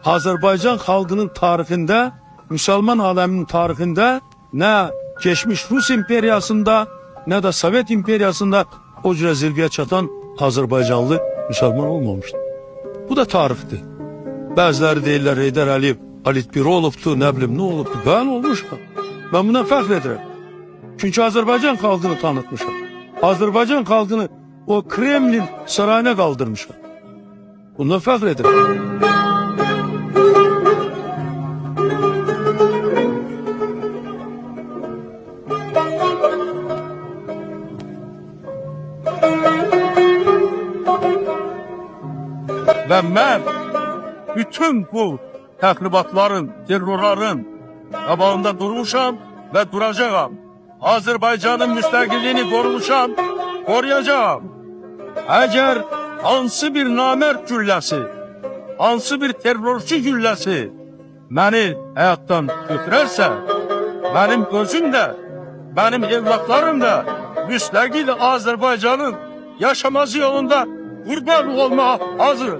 Azərbaycan xalqının tarixində, müsəlman aləminin tarixində nə keçmiş Rus imperiyasında, nə də Sovet imperiyasında o cürə zirvəyə çatan Azərbaycanlı müsəlman olmamışdı. Bu da tarixdir. Bəziləri deyirlər, Heydər Əliyev Halit Birolovdur, nə bilim, nə olubdur. Ben olmuşam. Ben buna fəxr edirəm. Çünki Azərbaycan xalqını tanıtmışam. Azərbaycan xalqını o Kremlin sarayına qaldırmışam. Bundan fəxr edirəm. Və mən bütün bu təxribatların, terrorların qabağında durmuşam və duracağam. Azərbaycanın müstəqilliyini qorumuşam, qoruyacağam. Əgər hansı bir namərd gülləsi, hansı bir terrorçu gülləsi məni həyatdan götürərsə, mənim özüm də, mənim evlatlarım da müstəqil Azərbaycanın yaşaması yolunda qurban olmağa hazır.